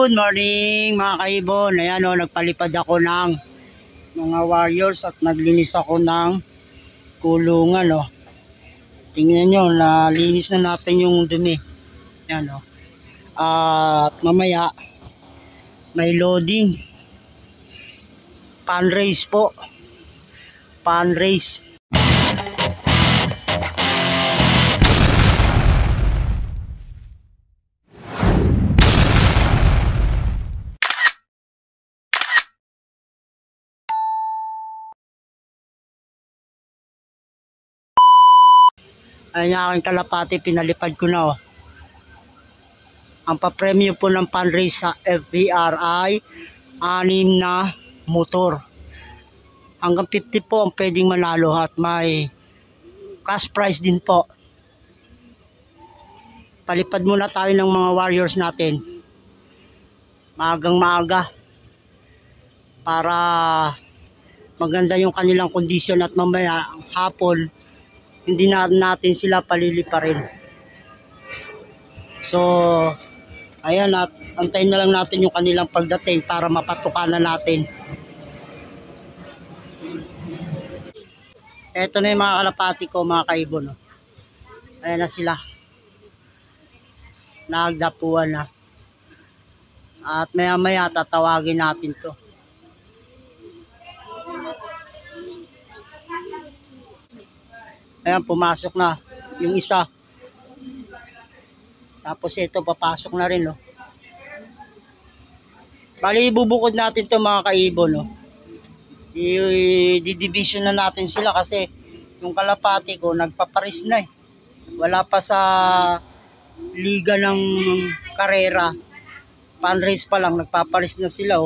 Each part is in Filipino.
Good morning mga kaibon. Ayan o, nagpalipad ako ng mga warriors at naglinis ako ng kulungan o. Tingnan nyo, nalinis na natin yung dumi. Ayan o. At mamaya may loading. Pan race po. Pan race. Ayan yung aking kalapati, pinalipad ko na o. Ang papremyo po ng pan race sa FBR ay 6 na motor. Hanggang 50 po ang pwedeng manalo at may cash prize din po. Palipad muna tayo ng mga warriors natin. Maagang maaga. Para maganda yung kanilang kondisyon at mamaya hapon hindi na natin sila paliliparin. So, ayan, at antayin na lang natin yung kanilang pagdating para mapatukan na natin. Eto na yung mga kalapati ko, mga kaibon. Ayan na sila. Nagdapuan na. At maya maya tatawagin natin to. Ayan, pumasok na yung isa. Tapos ito, papasok na rin. Bali, ibubukod natin to mga kaibon. I-division na natin sila kasi yung kalapati ko nagpaparis na. Wala pa sa liga ng karera. Pan race pa lang, nagpaparis na sila.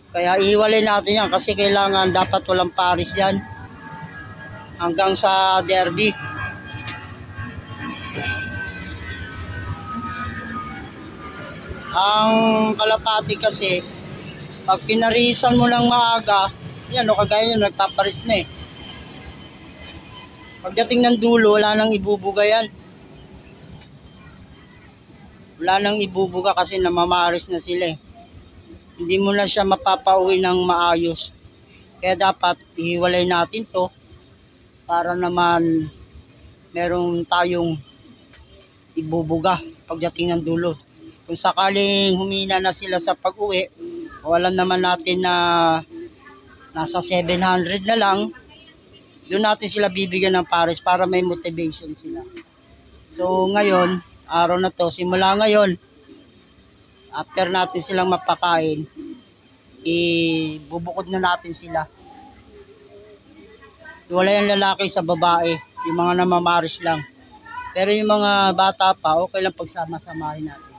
Kaya ihiwalay natin yan kasi kailangan dapat walang paris yan hanggang sa derby. Ang kalapati kasi pag pinarisan mo ng maaga, yan kagaya yun, nagpaparis na. Pagdating ng dulo, wala nang ibubuga yan. Wala nang ibubuga kasi namamaris na sila. Hindi mo na siya mapapauwi ng maayos. Kaya dapat ihiwalay natin to para naman meron tayong ibubuga pagdating ng dulo. Kung sakaling humina na sila sa pag-uwi, o alam naman natin na nasa 700 na lang, doon natin sila bibigyan ng pares para may motivation sila. So ngayon, araw na to, simula ngayon, after natin silang mapakain, ibubukod na natin sila. Wala yung lalaki sa babae, yung mga namamaris lang. Pero yung mga bata pa, okay lang pagsama-samahin natin.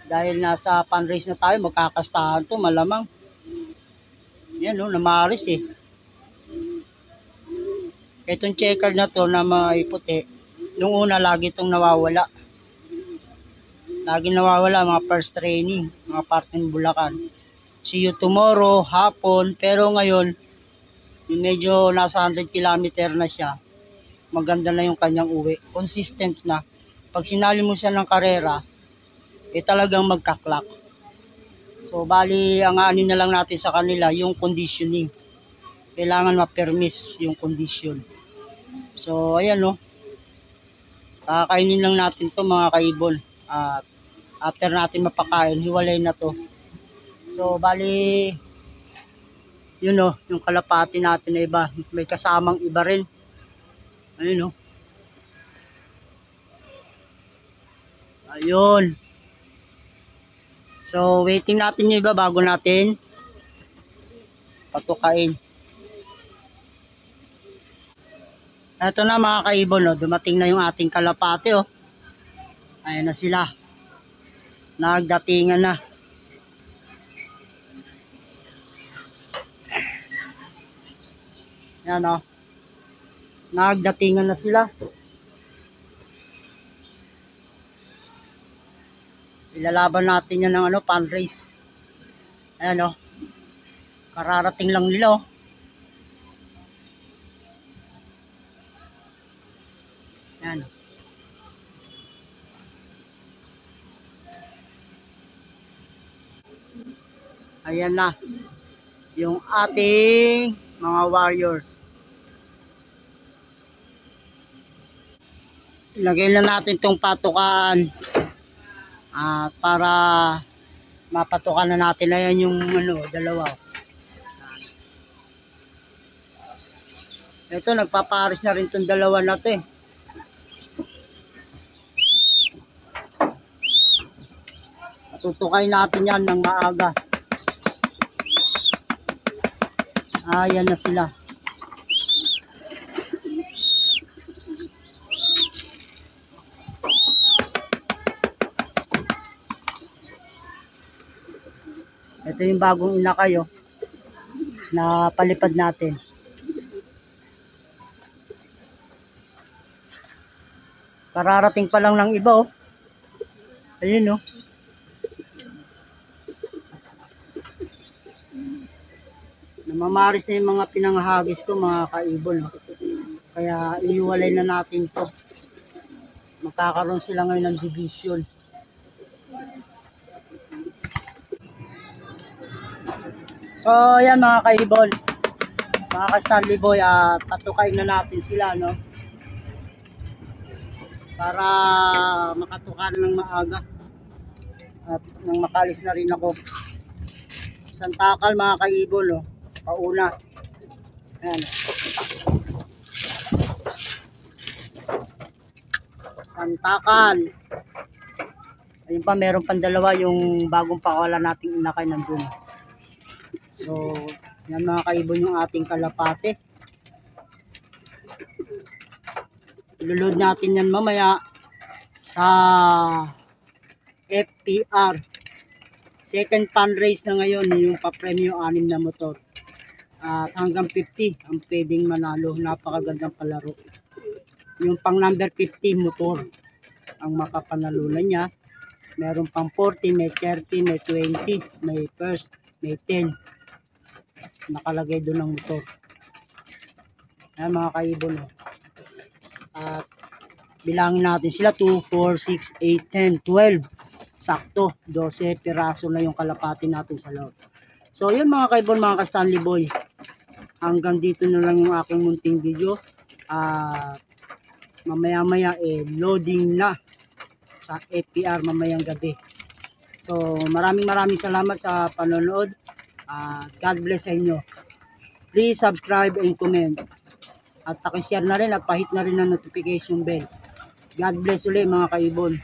Dahil nasa pan race na tayo, magkakastahan to, malamang. Yan namaris Itong checker na to na may puti, nung una lagi itong nawawala. Lagi nawawala mga first training, mga parteng Bulacan. See you tomorrow, hapon, pero ngayon, yung medyo nasa 100 kilometer na siya, maganda na yung kanyang uwi. Consistent na. Pag sinali mo siya ng karera, talagang magkaklak. So, bali, ang ano na lang natin sa kanila, yung conditioning. Kailangan ma-permis yung condition. So, ayan kakainin lang natin to mga kaibon. At after natin mapakain, hiwalay na to. So, bali, yun yung kalapati natin na iba. May kasamang iba rin. Ayun Ayun. So, waiting natin yung iba bago natin patukain. Ito na mga kaibon, dumating na yung ating kalapati. Ayan na sila. Nagdatingan na. Ayan Nagdatingan na sila. Ilalaban natin yan ng pan race. Ayan kararating lang nila Ayan Ayan na. Yung ating mga warriors. Ilagay na natin tong patukan. At para mapatukan na natin. Ayan yung dalawa. Ito, nagpapares na rin tong dalawa na to eh. Tutukay natin yan ng maaga. Ayan na sila. Ito yung bagong inakay na palipad natin. Kararating pa lang ng iba Ayun Namamaris na yung mga pinanghagis ko mga kaibon. Kaya iiwalay na natin to. Magkakaroon sila ngayon ng division. So yan mga kaibon, mga ka-Stanley Boy, at patukain na natin sila para makatukan ng maaga at nang makalis na rin ako. Isang takal mga kaibon pauna. Ayan. Isang takal. Ayun pa, meron pang dalawa yung bagong pakawala nating inakay nandun. So yan mga kaibon yung ating kalapate. Ilulod natin yan mamaya sa FPR. Second fundraise na ngayon yung pa-premyo 6 na motor. At hanggang 50 ang pwedeng manalo. Napakagandang palaro. Yung pang number 50 motor ang makapanalunan niya. Meron pang 40, may 30, may 20, may first, may 10. Nakalagay doon ang motor. Ayan mga kaibon At bilangin natin sila 2, 4, 6, 8, 10, 12. Sakto, 12 piraso na yung kalapati natin sa loob. So yun mga kaibon, mga ka-Stanley Boy. Hanggang dito na lang yung aking munting video. Mamaya-maya loading na sa FPR mamayang gabi. So maraming salamat sa panonood. God bless sa inyo. Please subscribe and comment. At pakishare na rin at pahit na rin ang notification bell. God bless ulit mga kaibon.